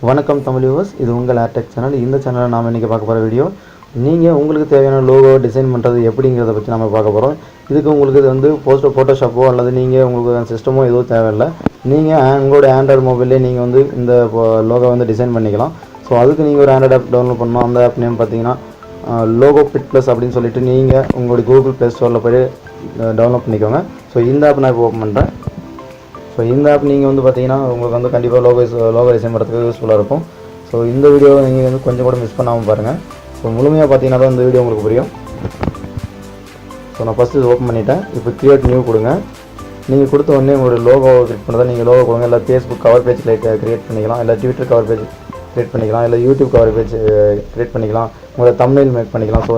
வணக்கம் தமிழ் வியூவர்ஸ், இது உங்கள் ஏர்டெக் சேனல். இந்த சேனலில் நாம் இன்றைக்கி பார்க்க போகிற வீடியோ, நீங்கள் உங்களுக்கு தேவையான லோகோ டிசைன் பண்ணுறது எப்படிங்கிறத பற்றி நம்ம பார்க்க போகிறோம். இதுக்கு உங்களுக்கு இது வந்து ஃபோட்டோஷாப்போ அல்லது நீங்கள் உங்களுக்கு சிஸ்டமோ எதுவும் தேவையில்லை. நீங்கள் உங்களோட ஆண்ட்ராய்டு மொபைல்லே நீங்கள் வந்து இந்த லோகோ வந்து டிசைன் பண்ணிக்கலாம். ஸோ அதுக்கு நீங்கள் ஒரு ஆண்ட்ராய்டு ஆப் டவுன்லோட் பண்ணணும். அந்த ஆப் நேம் பார்த்தீங்கன்னா லோகோ பிட் ப்ளஸ் அப்படின்னு சொல்லிட்டு நீங்கள் உங்களுடைய கூகுள் ப்ளே ஸ்டோரில் போய் டவுன்லோட் பண்ணிக்கோங்க. ஸோ இந்த ஆப் நான் இப்போ ஓப்பன் பண்ணுறேன். ஸோ இந்த ஆப் நீங்கள் வந்து பார்த்தீங்கன்னா உங்களுக்கு வந்து கண்டிப்பாக லோகோ டிசைன் பண்ணுறதுக்கு யூஸ்ஃபுல்லாக இருக்கும். ஸோ இந்த வீடியோவை நீங்கள் வந்து கொஞ்சம் கூட மிஸ் பண்ணாமல் பாருங்கள். ஸோ முழுமையாக பார்த்தீங்கன்னா தான் இந்த வீடியோ உங்களுக்கு புரியும். ஸோ நான் ஃபஸ்ட்டு இது ஓப்பன் பண்ணிவிட்டேன். இப்போ கிரியேட் நியூ கொடுங்க. நீங்கள் கொடுத்த உடனே உங்களோட லோகோ கிரியேட் பண்ணுறதா நீங்கள் லோகோ கொடுங்க. இல்லை ஃபேஸ்புக் கவர் பேஜ் கிரியேட் பண்ணிக்கலாம், இல்லை ட்விட்டர் கவர் பேஜ் கிரியேட் பண்ணிக்கலாம், இல்லை யூடியூப் கவர் பேஜ் கிரியேட் பண்ணிக்கலாம், உங்களோட தம்ப்நெயில் மேக் பண்ணிக்கலாம். ஸோ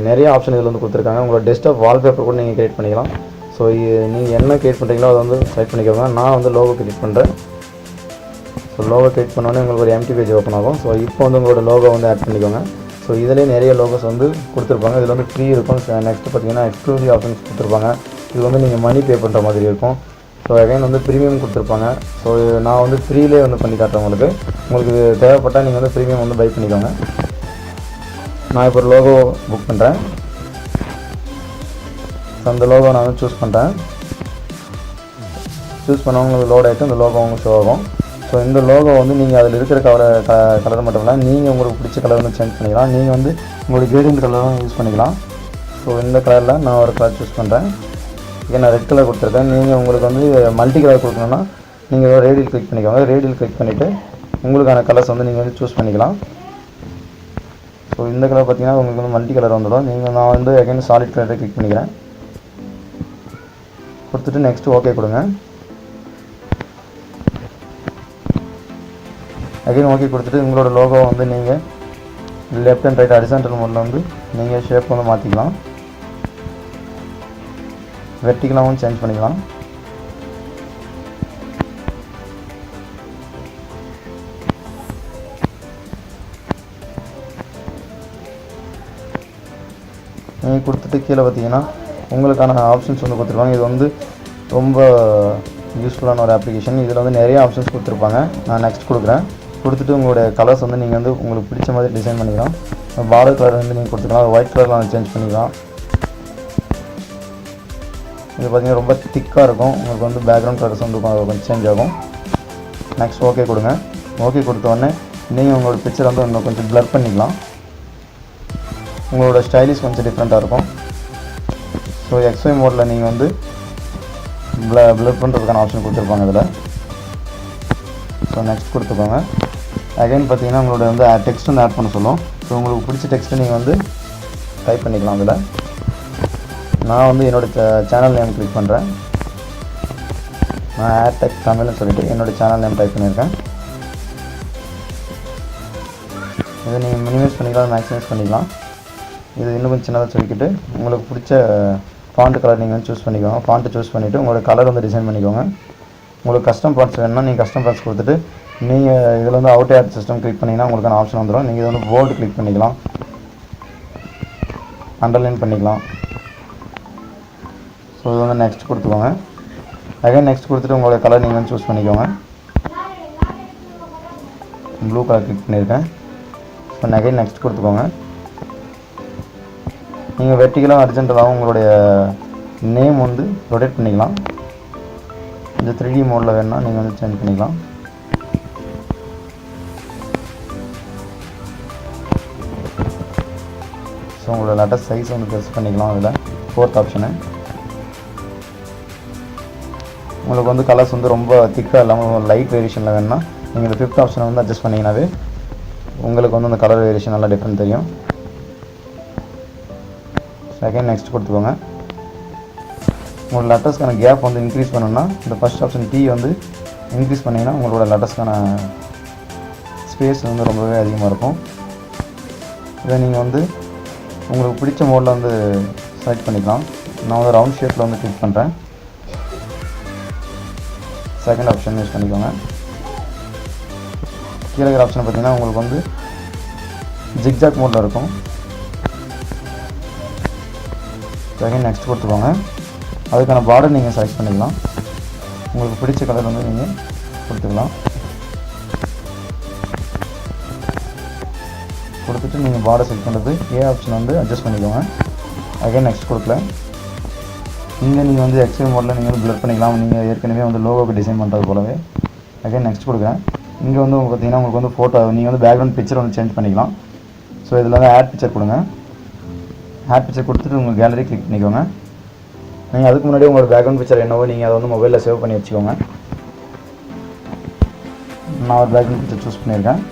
நிறைய ஆப்ஷன் இதில் வந்து கொடுத்துருக்காங்க. உங்களோட டெஸ்க்டாப் வால்பேப்பர் கூட நீங்கள் கிரியேட் பண்ணிக்கலாம். ஸோ நீங்கள் என்ன கிரியேட் பண்ணுறீங்களோ அதை வந்து செலக்ட் பண்ணிக்கோங்க. நான் வந்து லோகோ கிரியேட் பண்ணுறேன். ஸோ லோகோ கிரியேட் பண்ணோன்னே உங்களுக்கு ஒரு எம்டி பேஜ் ஓப்பன் ஆகும். ஸோ இப்போ வந்து உங்களோட லோகோ வந்து ஆட் பண்ணிக்கோங்க. ஸோ இதிலே நிறைய லோகோஸ் வந்து கொடுத்துருப்பாங்க. இதில் வந்து ஃப்ரீ இருக்கும். நெக்ஸ்ட்டு பார்த்தீங்கன்னா எக்ஸ்க்ளூசிவ் ஆப்ஷன்ஸ் கொடுத்துருப்பாங்க. இது வந்து நீங்கள் மணி பே பண்ணுற மாதிரி இருக்கும். ஸோ அகைன் வந்து ப்ரீமியம் கொடுத்துருப்பாங்க. ஸோ நான் வந்து ஃப்ரீலே வந்து பண்ணி காட்டுறேன் உங்களுக்கு தேவைப்பட்டால் நீங்கள் வந்து ப்ரீமியம் வந்து பை பண்ணிக்கோங்க. நான் இப்போ ஒரு லோகோ புக் பண்ணுறேன். ஸோ அந்த லோகோ நான் வந்து சூஸ் பண்ணுறேன். சூஸ் பண்ணவங்களுக்கு லோட் ஆகிட்டு இந்த லோகோ உங்களுக்கு ஷோ ஆகும். ஸோ இந்த லோகோ வந்து நீங்கள் அதில் இருக்கிற கலர் மட்டும் இல்லை, நீங்கள் உங்களுக்கு பிடிச்ச கலர் வந்து சேஞ்ச் பண்ணிக்கலாம். நீங்கள் வந்து உங்களுடைய கிரேடியன்ட் கலரும் யூஸ் பண்ணிக்கலாம். ஸோ இந்த கலரில் நான் ஒரு கலர் சூஸ் பண்ணுறேன். இங்கே நான் ரெட் கலர் கொடுத்துருக்கேன். நீங்கள் உங்களுக்கு வந்து மல்டி கலர் கொடுக்கணுன்னா நீங்கள் ரேடியல் கிளிக் பண்ணிக்கோங்க. ரேடியல் கிளிக் பண்ணிவிட்டு உங்களுக்கான கலர்ஸ் வந்து நீங்கள் வந்து சூஸ் பண்ணிக்கலாம். ஸோ இந்த கலர் பார்த்தீங்கன்னா உங்களுக்கு வந்து மல்டி கலர் வந்துடும். நான் வந்து அகைன் சாலிட் கலரை கிளிக் பண்ணிக்கிறேன். கொடுத்துட்டு நெக்ஸ்ட்டு ஓகே கொடுங்க. அகைன் ஓகே கொடுத்துட்டு உங்களோட லோகோ வந்து நீங்கள் லெஃப்ட் அண்ட் ரைட் ஹரிசாண்டல் மோடில் வந்து நீங்கள் ஷேப் வந்து மாற்றிக்கலாம். வெர்டிகலாகவும் சேஞ்ச் பண்ணிக்கலாம். நீங்கள் கொடுத்துட்டு கீழே பார்த்தீங்கன்னா உங்களுக்கான ஆப்ஷன்ஸ் வந்து கொடுத்துருப்பாங்க. இது வந்து ரொம்ப யூஸ்ஃபுல்லான ஒரு அப்ளிகேஷன். இதில் வந்து நிறைய ஆப்ஷன்ஸ் கொடுத்துருப்பாங்க. நான் நெக்ஸ்ட் கொடுக்குறேன். கொடுத்துட்டு உங்களுடைய கலர்ஸ் வந்து நீங்கள் வந்து உங்களுக்கு பிடிச்ச மாதிரி டிசைன் பண்ணிக்கலாம். பார்டர் கலர் வந்து நீங்கள் கொடுத்துக்கலாம். ஒயிட் கலரில் சேஞ்ச் பண்ணிக்கலாம். இது பார்த்திங்கன்னா ரொம்ப திக்காக இருக்கும். உங்களுக்கு வந்து பேக்ரவுண்ட் கலர்ஸ் வந்து கொஞ்சம் சேஞ்ச் ஆகும். நெக்ஸ்ட் ஓகே கொடுங்க. ஓகே கொடுத்த உடனே நீங்கள் உங்களோட பிக்சர் வந்து இன்னும் கொஞ்சம் ப்ளர் பண்ணிக்கலாம். உங்களோட ஸ்டைலிஷ் கொஞ்சம் டிஃப்ரெண்ட்டாக இருக்கும். ஸோ XY மோடில் நீங்கள் வந்து ப்ளர் பண்ணுறதுக்கான ஆப்ஷன் கொடுத்துருப்பாங்க இதில். ஸோ நெக்ஸ்ட் கொடுத்துக்கோங்க. அகைன் பார்த்தீங்கன்னா உங்களோட வந்து டெக்ஸ்ட் வந்து ஆட் பண்ண சொல்லும். ஸோ உங்களுக்கு பிடிச்ச டெக்ஸ்ட்டை நீங்கள் வந்து டைப் பண்ணிக்கலாம். இதில் நான் வந்து என்னோடய சேனல் நேம் கிளிக் பண்ணுறேன். நான் ஏர்டெக் தமிழ்னு சொல்லிவிட்டு என்னோடய சேனல் நேம் டைப் பண்ணியிருக்கேன். இதை நீங்கள் மினிமைஸ் பண்ணிக்கலாம், மேக்ஸிமைஸ் பண்ணிக்கலாம். இது இன்னும் கொஞ்சம் சின்னதாக சொல்லிக்கிட்டு உங்களுக்கு பிடிச்ச ஃபாண்ட் கலர் நீங்கள் வந்து சூஸ் பண்ணிக்கோங்க. ஃபாண்ட்டு சூஸ் பண்ணிவிட்டு உங்களோட கலர் வந்து டிசைன் பண்ணிக்கோங்க. உங்களுக்கு கஸ்டம் ஃபாண்ட்ஸ் வேணும்னா நீங்கள் கஸ்டம் ஃபாண்ட்ஸ் கொடுத்துட்டு நீங்கள் இதில் வந்து அவுட் ஏர் சிஸ்டம் கிளிக் பண்ணிங்கன்னா உங்களுக்கான ஆப்ஷன் வந்துடும். நீங்கள் இதை வந்து போல்டு கிளிக் பண்ணிக்கலாம், அண்டர்லைன் பண்ணிக்கலாம். ஸோ இது வந்து நெக்ஸ்ட் கொடுத்துக்கோங்க. அகைன் நெக்ஸ்ட் கொடுத்துட்டு உங்களோட கலர் நீங்கள் வந்து சூஸ் பண்ணிக்கோங்க. ப்ளூ கலர் கிளிக் பண்ணியிருக்கேன். ஸோ அகைன் நெக்ஸ்ட் கொடுத்துக்கோங்க. நீங்கள் வெர்டிகலாக ஹரிசாண்டலாகவும் உங்களுடைய நேம் வந்து ரொட்டேட் பண்ணிக்கலாம். இந்த 3D மோடில் வேணுன்னா நீங்கள் வந்து சேஞ்ச் பண்ணிக்கலாம். ஸோ உங்களோட லெட்டர் சைஸ் வந்து பெருசு பண்ணிக்கலாம். அதில் 4th ஆப்ஷனு உங்களுக்கு வந்து கலர்ஸ் வந்து ரொம்ப திக்காக இல்லாமல் லைட் வேரியேஷனில் வேணுன்னா நீங்கள் இந்த 5th ஆப்ஷனை வந்து அட்ஜஸ்ட் பண்ணிங்கனாவே உங்களுக்கு வந்து அந்த கலர் வேரியேஷன் நல்லா டிஃப்ரெண்ட் தெரியும். செகண்ட் நெக்ஸ்ட் கொடுத்துக்கோங்க. உங்களோட லெட்டர்ஸ்க்கான கேப் வந்து இன்க்ரீஸ் பண்ணணும்னா இந்த ஃபஸ்ட் ஆப்ஷன் T வந்து இன்க்ரீஸ் பண்ணிங்கன்னா உங்களோட லெட்டர்ஸ்க்கான ஸ்பேஸ் வந்து ரொம்பவே அதிகமாக இருக்கும். இதை நீங்கள் வந்து உங்களுக்கு பிடிச்ச மோடில் வந்து செலக்ட் பண்ணிக்கலாம். நான் வந்து ரவுண்ட் ஷேப்பில் வந்து கிளிக் பண்ணுறேன். செகண்ட் ஆப்ஷன் யூஸ் பண்ணிக்கோங்க. கீழே இருக்கிற ஆப்ஷன் பார்த்திங்கன்னா உங்களுக்கு வந்து ஜிக்ஜாக் மோடில் இருக்கும். செகண்ட் நெக்ஸ்ட் கொடுத்துக்கோங்க. அதுக்கான பார்டர் நீங்கள் செலக்ட் பண்ணிக்கலாம். உங்களுக்கு பிடிச்ச கலர் வந்து நீங்கள் கொடுத்துக்கலாம். ஃபஸ்ட்டு நீங்கள் பார்டர் செட் பண்ணுறது ஏ ஆப்ஷன் வந்து அட்ஜஸ்ட் பண்ணிக்கோங்க. அகைன் நெக்ஸ்ட் கொடுக்கல. இங்கே நீங்கள் வந்து எக்ஸ்ட்ரீம் மோடில் நீங்கள் வந்து பிளர் பண்ணிக்கலாம். நீங்கள் ஏற்கனவே வந்து லோகோக்கு டிசைன் பண்ணுறது போலவே. அகைன் நெக்ஸ்ட் கொடுக்குறேன். இங்கே வந்து உங்களுக்கு பார்த்தீங்கன்னா உங்களுக்கு வந்து ஃபோட்டோ நீங்கள் வந்து பேக்ரவுண்ட் பிக்சர் வந்து சேஞ்ச் பண்ணிக்கலாம். ஸோ இதில் வந்து ஆட் பிக்சர் கொடுங்க. ஆட் பிக்சர் கொடுத்துட்டு உங்கள் கேலரி கிளிக் பண்ணிக்கோங்க. நீங்கள் அதுக்கு முன்னாடி உங்களோட பேக்ரவுண்ட் பிக்சர் என்னவோ நீங்கள் அதை வந்து மொபைலில் சேவ் பண்ணி வச்சுக்கோங்க. நான் ஒரு பேக்ரவுண்ட் பிக்சர் சூஸ் பண்ணியிருக்கேன்.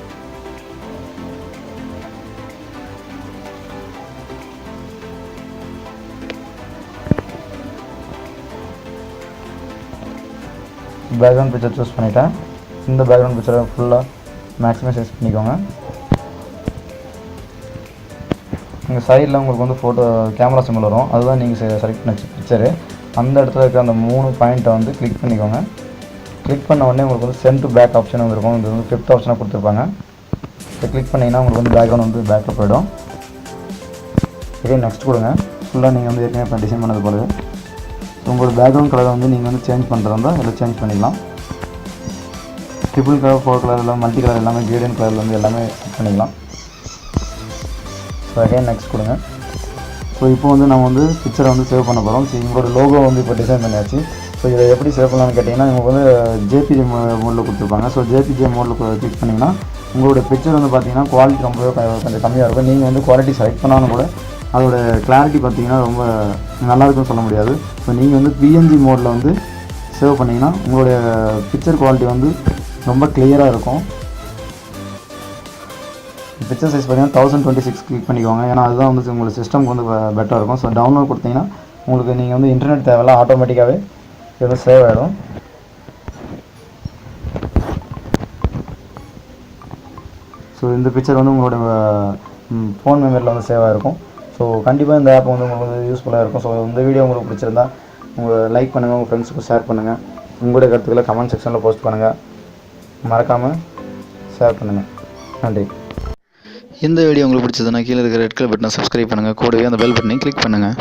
பேக்ரவுண்ட் பிக்சர் சூஸ் பண்ணிவிட்டேன். இந்த பேக்ரவுண்ட் பிக்சரை ஃபுல்லாக மேக்ஸிமம் சைஸ் பண்ணிக்கோங்க. உங்கள் சைடில் உங்களுக்கு வந்து ஃபோட்டோ கேமரா சிம்பிள் வரும், அதுதான் நீங்கள் செலக்ட் பண்ண பிக்சரு. அந்த இடத்துல இருக்க அந்த 3 பாயிண்ட்டை வந்து கிளிக் பண்ணிக்கோங்க. கிளிக் பண்ண உடனே உங்களுக்கு வந்து சென்ட் டு பேக் ஆப்ஷன் வந்துருக்கும். இது வந்து 5th ஆப்ஷனாக கொடுத்துருப்பாங்க. இதை கிளிக் பண்ணிங்கன்னா உங்களுக்கு வந்து பேக்ரவுண்ட் வந்து பேக்கில் போயிடும். இதே நெக்ஸ்ட் கொடுங்க. ஃபுல்லாக நீங்கள் வந்து ஏற்கனவே இப்போ டிசைன் பண்ணது போல உங்களோட பேக்ரவுண்ட் கலரை வந்து நீங்கள் வந்து சேஞ்ச் பண்ணுறதா இதில் சேஞ்ச் பண்ணிக்கலாம். ட்ரிபிள் கலர், 4 கலர், எல்லாம் மல்டி கலர், எல்லாமே கிரேடியன் கலரில் வந்து எல்லாமே செட் பண்ணிக்கலாம். ஸோ அகைன் நெக்ஸ்ட் கொடுங்க. ஸோ இப்போ வந்து நம்ம வந்து பிக்சரை வந்து சேவ் பண்ண போகிறோம். ஸோ உங்களோட லோகோ வந்து இப்போ டிசைன் பண்ணியாச்சு. ஸோ இதை எப்படி சேவ் பண்ணலாம்னு கேட்டிங்கன்னா உங்களுக்கு வந்து ஜேபிஜே மோடில் கொடுத்துருப்பாங்க. ஸோ ஜேபிஜே மோடில் கிளிக் பண்ணிங்கன்னா உங்களோட பிக்சர் வந்து பார்த்தீங்கன்னா குவாலிட்டி ரொம்பவே கொஞ்சம் கம்மியாக இருக்கும். நீங்கள் வந்து குவாலிட்டி செலக்ட் பண்ணாலும் கூட அதோட கிளாரிட்டி பார்த்தீங்கன்னா ரொம்ப நல்லாயிருக்குன்னு சொல்ல முடியாது. ஸோ நீங்கள் வந்து பிஎன்ஜி மோடில் வந்து சேவ் பண்ணிங்கன்னா உங்களுடைய பிக்சர் குவாலிட்டி வந்து ரொம்ப கிளியராக இருக்கும். பிக்சர் சைஸ் பார்த்தீங்கன்னா 1026 கிளிக் பண்ணிக்கோங்க. ஏன்னா அதுதான் வந்து உங்களுக்கு சிஸ்டம்க்கு வந்து பெட்டராக இருக்கும். ஸோ டவுன்லோட் கொடுத்தீங்கன்னா உங்களுக்கு நீங்கள் வந்து இன்டர்நெட் தேவையில்ல, ஆட்டோமேட்டிக்காகவே இது வந்து சேவ் ஆகிடும். ஸோ இந்த பிக்சர் வந்து உங்களோட ஃபோன் மெமரியில் வந்து சேவ் ஆகிருக்கும். ஸோ கண்டிப்பாக இந்த ஆப் வந்து உங்களுக்கு வந்து யூஸ்ஃபுல்லாக இருக்கும். ஸோ இந்த வீடியோ உங்களுக்கு பிடிச்சிருந்தா உங்கள் லைக் பண்ணுங்கள், உங்கள் ஃப்ரெண்ட்ஸுக்கு ஷேர் பண்ணுங்கள், உங்களுடைய கருத்துக்களை கமெண்ட் செக்ஷனில் போஸ்ட் பண்ணுங்கள், மறக்காமல் ஷேர் பண்ணுங்கள். நன்றி. இந்த வீடியோ உங்களுக்கு பிடிச்சதுன்னா கீழே இருக்கிற ரெட் கலர் பட்டனை சப்ஸ்கிரைப் பண்ணுங்கள், கூடவே அந்த பெல் பட்டனையும் கிளிக் பண்ணுங்கள்.